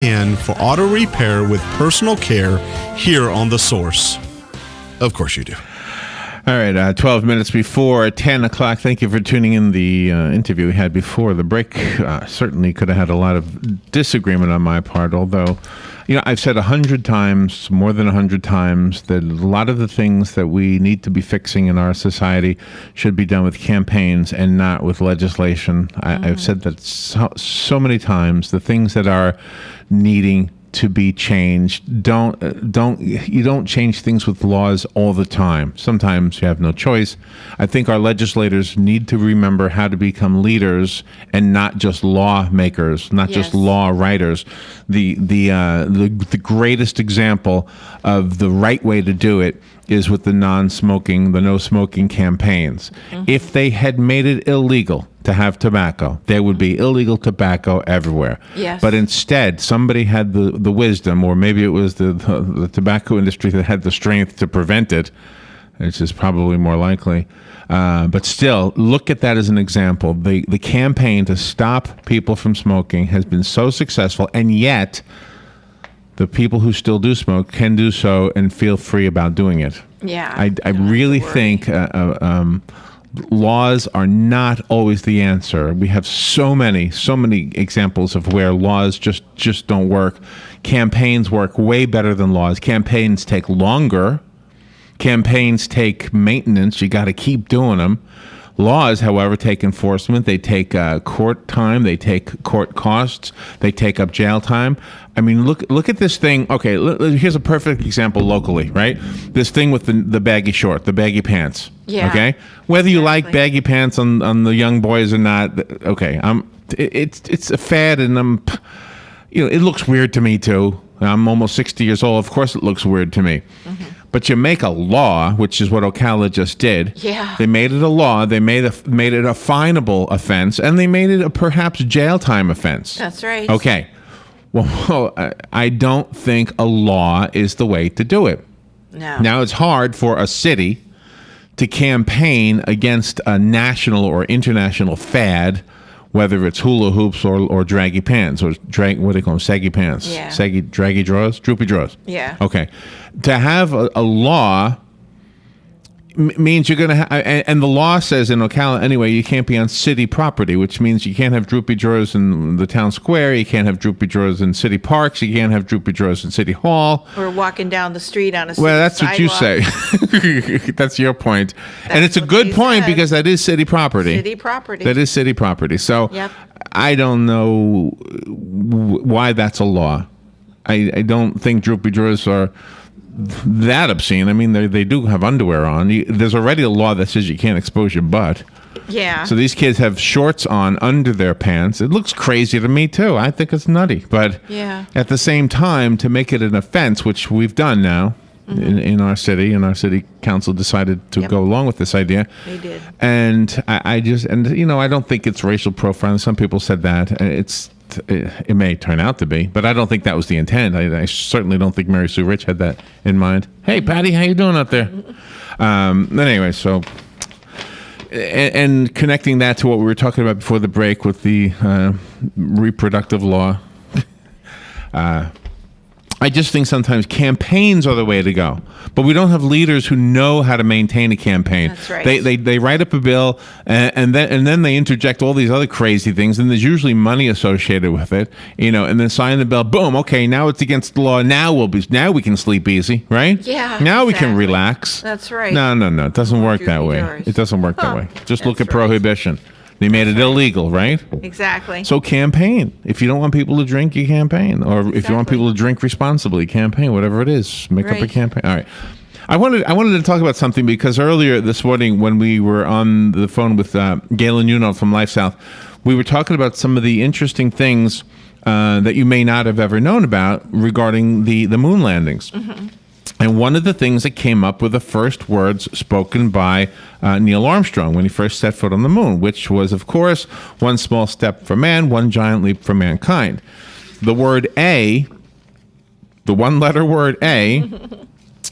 in for auto repair with personal care here on The Source. Of course you do. All right, 12 minutes before 10 o'clock. Thank you for tuning in. The interview we had before the break certainly could have had a lot of disagreement on my part, although, I've said 100 times, more than 100 times, that a lot of the things that we need to be fixing in our society should be done with campaigns and not with legislation. I've said that so many times. The things that are needing to be changed, you don't change things with laws all the time. Sometimes you have no choice. I think our legislators need to remember how to become leaders and not just lawmakers, not just law writers. The greatest example of the right way to do it is with the no smoking campaigns. If they had made it illegal to have tobacco, there would be illegal tobacco everywhere. Yes. But instead, somebody had the wisdom, or maybe it was the tobacco industry that had the strength to prevent it, which is probably more likely. But still, look at that as an example. The campaign to stop people from smoking has been so successful, and yet the people who still do smoke can do so and feel free about doing it. Yeah. I really think laws are not always the answer. We have so many examples of where laws just don't work. Campaigns work way better than laws. Campaigns take longer. Campaigns take maintenance. You got to keep doing them. Laws, however, take enforcement. They take court time. They take court costs. They take up jail time. I mean, look at this thing. Okay, here's a perfect example locally, right? This thing with the baggy short, the baggy pants. Yeah. Okay? Whether you like baggy pants on the young boys or not, okay. It's a fad, and it looks weird to me too. I'm almost 60 years old. Of course it looks weird to me. Mm-hmm. But you make a law, which is what Ocala just did. Yeah. They made it a law. They made it a finable offense, and they made it a perhaps jail time offense. That's right. Okay. Well, I don't think a law is the way to do it. No. Now, it's hard for a city to campaign against a national or international fad, whether it's hula hoops or draggy pants, or what do they call them, saggy pants? Yeah. Draggy drawers? Droopy drawers. Yeah. Okay. To have a law means you're going to have, and the law says in Ocala anyway, you can't be on city property, which means you can't have droopy drawers in the town square, you can't have droopy drawers in city parks, you can't have droopy drawers in city hall. Or walking down the street on a Well, that's sidewalk. what you say. That's your point. And it's a good point because that is city property. City property. That is city property. So Yep. I don't know why that's a law. I don't think droopy drawers are that obscene. I mean, they do have underwear on. There's already a law that says you can't expose your butt. Yeah. So these kids have shorts on under their pants. It looks crazy to me, too. I think it's nutty. But at the same time, to make it an offense, which we've done now in our city, and our city council decided to go along with this idea. They did. And I don't think it's racial profiling. Some people said that. It may turn out to be, but I don't think that was the intent. I certainly don't think Mary Sue Rich had that in mind. Hey, Patty, how you doing out there? Anyway, so and connecting that to what we were talking about before the break with the reproductive law, I just think sometimes campaigns are the way to go. But we don't have leaders who know how to maintain a campaign. That's right. They write up a bill and then they interject all these other crazy things, and there's usually money associated with it, and then sign the bill. Boom. Okay, now it's against the law. Now we can sleep easy, right? Yeah. Now we can exactly. relax. That's right. No. It doesn't work that way. Doors. It doesn't work that way. Just look That's at prohibition. They made it illegal, right? Exactly. So campaign. If you don't want people to drink, you campaign. Or if you want people to drink responsibly, campaign. Whatever it is, make up a campaign. All right. I wanted to talk about something because earlier this morning when we were on the phone with Galen Uno from Life South, we were talking about some of the interesting things that you may not have ever known about regarding the moon landings. Mm-hmm. And one of the things that came up were the first words spoken by Neil Armstrong when he first set foot on the moon, which was, of course, one small step for man, one giant leap for mankind. The word A, the one-letter word A,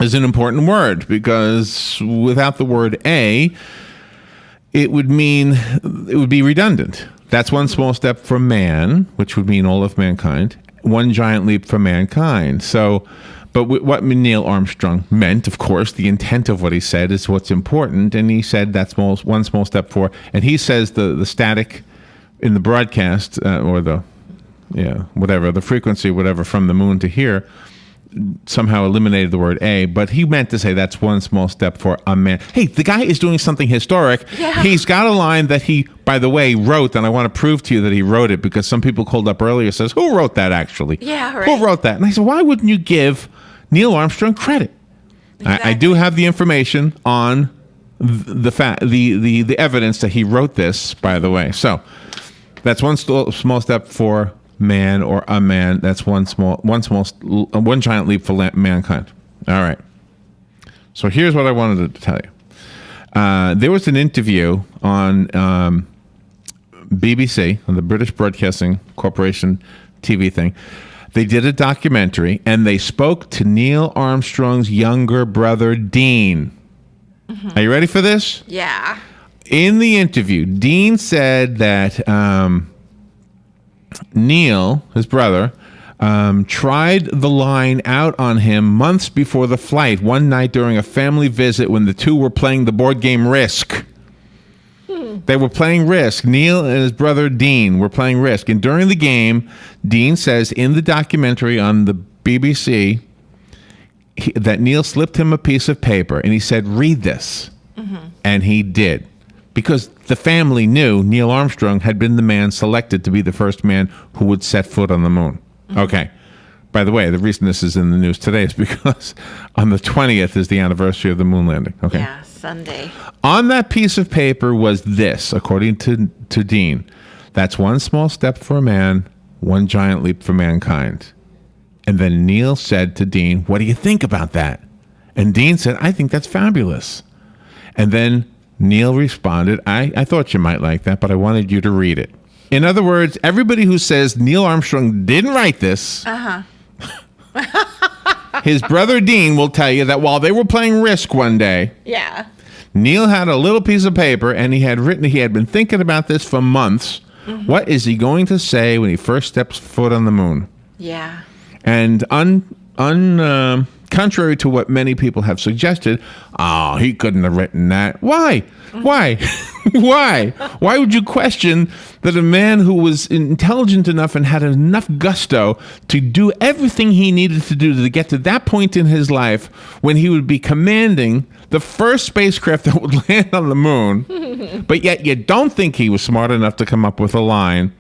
is an important word because without the word A, it would be redundant. That's one small step for man, which would mean all of mankind. one giant leap for mankind. So, but what Neil Armstrong meant, of course, the intent of what he said is what's important. And he said that's one small step for, and he says the static in the broadcast or the frequency, whatever, from the moon to here, somehow eliminated the word a, but he meant to say that's one small step for a man. Hey, the guy is doing something historic. Yeah. He's got a line that he, by the way, wrote, and I want to prove to you that he wrote it because some people called up earlier says, who wrote that actually? Yeah, right. Who wrote that? And I said, why wouldn't you give Neil Armstrong credit? Exactly. I do have the information on the evidence that he wrote this, by the way. So that's one small step for man or a man. That's one giant leap for mankind. All right. So here's what I wanted to tell you. There was an interview on BBC, on the British Broadcasting Corporation TV thing. They did a documentary, and they spoke to Neil Armstrong's younger brother, Dean. Are you ready for this? Yeah. In the interview, Dean said that Neil, his brother, tried the line out on him months before the flight, one night during a family visit when the two were playing the board game Risk. They were playing Risk. Neil and his brother Dean were playing Risk. And during the game, Dean says in the documentary on the BBC that Neil slipped him a piece of paper and he said, read this. And he did. Because the family knew Neil Armstrong had been the man selected to be the first man who would set foot on the moon. Okay. By the way, the reason this is in the news today is because on the 20th is the anniversary of the moon landing. Okay. Yeah, Sunday. On that piece of paper was this, according to Dean. That's one small step for a man, one giant leap for mankind. And then Neil said to Dean, what do you think about that? And Dean said, I think that's fabulous. And then Neil responded, I thought you might like that, but I wanted you to read it. In other words, everybody who says Neil Armstrong didn't write this, his brother Dean will tell you that while they were playing Risk one day, Yeah. Neil had a little piece of paper and he had been thinking about this for months. What is he going to say when he first steps foot on the moon? Yeah. And contrary to what many people have suggested, he couldn't have written that. Why? Why? Why? Why would you question that a man who was intelligent enough and had enough gusto to do everything he needed to do to get to that point in his life when he would be commanding the first spacecraft that would land on the moon, but yet you don't think he was smart enough to come up with a line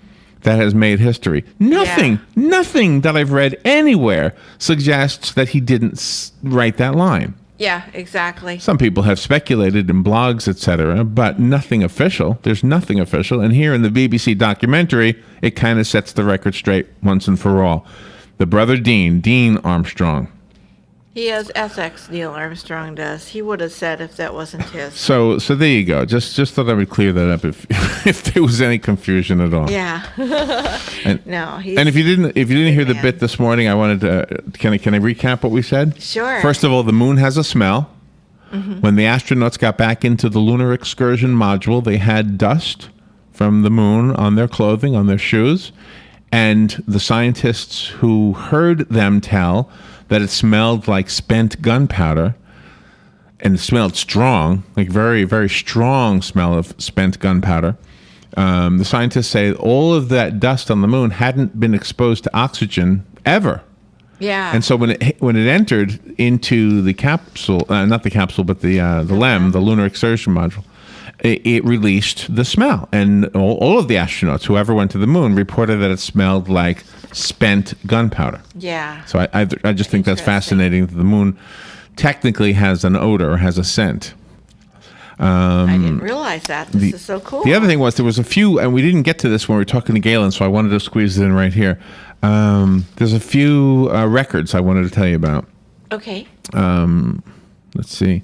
that has made history? Nothing that I've read anywhere suggests that he didn't write that line. Yeah, exactly. Some people have speculated in blogs, etc., but nothing official. There's nothing official. And here in the BBC documentary, it kind of sets the record straight once and for all. The brother Dean Armstrong. He has Essex, Neil Armstrong does. He would have said if that wasn't his. So there you go. Just thought I would clear that up if there was any confusion at all. Yeah. No. And if you didn't hear the bit this morning, I wanted to can I recap what we said? Sure. First of all, the moon has a smell. When the astronauts got back into the lunar excursion module, they had dust from the moon on their clothing, on their shoes, and the scientists who heard them tell that it smelled like spent gunpowder, and it smelled strong, like very, very strong smell of spent gunpowder. The scientists say all of that dust on the moon hadn't been exposed to oxygen ever. Yeah. And so when it entered into the capsule, not the capsule, but the LEM, the lunar excursion module, it released the smell. And all of the astronauts, whoever went to the moon, reported that it smelled like spent gunpowder. Yeah. So I just think that's fascinating that the moon technically has an odor, has a scent. I didn't realize that. This is so cool. The other thing was there was a few, and we didn't get to this when we were talking to Galen, so I wanted to squeeze it in right here. There's a few records I wanted to tell you about. Okay. Let's see.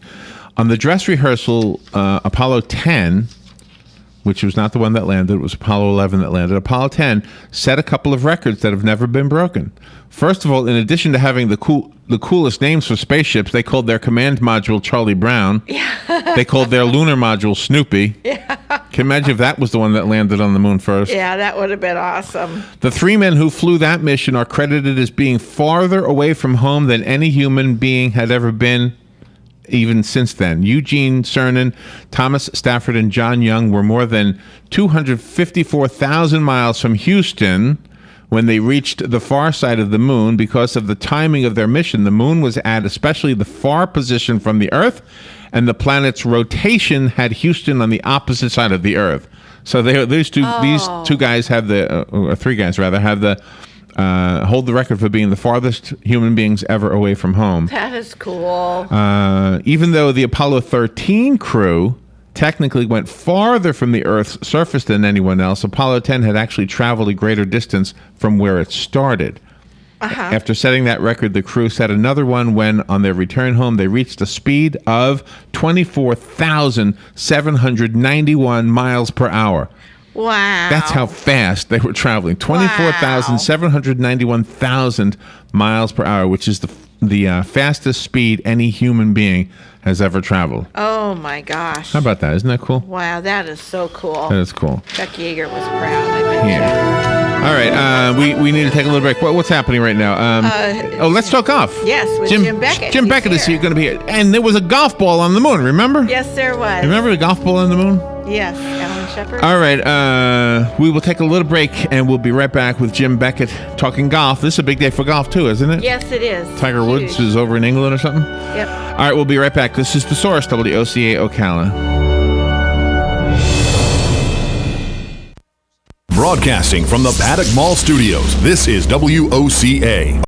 On the dress rehearsal, Apollo 10, which was not the one that landed, it was Apollo 11 that landed. Apollo 10 set a couple of records that have never been broken. First of all, in addition to having the coolest names for spaceships, they called their command module Charlie Brown. Yeah. They called their lunar module Snoopy. Yeah. Can you imagine if that was the one that landed on the moon first? Yeah, that would have been awesome. The 3 men who flew that mission are credited as being farther away from home than any human being had ever been, even since then. Eugene Cernan, Thomas Stafford, and John Young were more than 254,000 miles from Houston when they reached the far side of the moon. Because of the timing of their mission, the moon was at especially the far position from the Earth, and the planet's rotation had Houston on the opposite side of the Earth. So these two guys have or 3 guys rather, have the hold the record for being the farthest human beings ever away from home. That is cool. Even though the Apollo 13 crew technically went farther from the Earth's surface than anyone else, Apollo 10 had actually traveled a greater distance from where it started. After setting that record, the crew set another one when, on their return home, they reached a speed of 24,791 miles per hour. Wow. That's how fast they were traveling. 24,791,000 miles per hour, which is the fastest speed any human being has ever traveled. Oh, my gosh. How about that? Isn't that cool? Wow, that is so cool. That is cool. Chuck Yeager was proud, I bet. Yeah. All right, we need to take a little break. What's happening right now? Let's talk golf. Yes, with Jim Beckett. Jim Beckett is going to be here. And there was a golf ball on the moon, remember? Yes, there was. Remember the golf ball on the moon? Yes, Alan Shepard. All right, we will take a little break, and we'll be right back with Jim Beckett talking golf. This is a big day for golf, too, isn't it? Yes, it is. Tiger Huge. Woods is over in England or something? Yep. All right, we'll be right back. This is The Source, WOCA Ocala. Broadcasting from the Paddock Mall Studios, this is WOCA.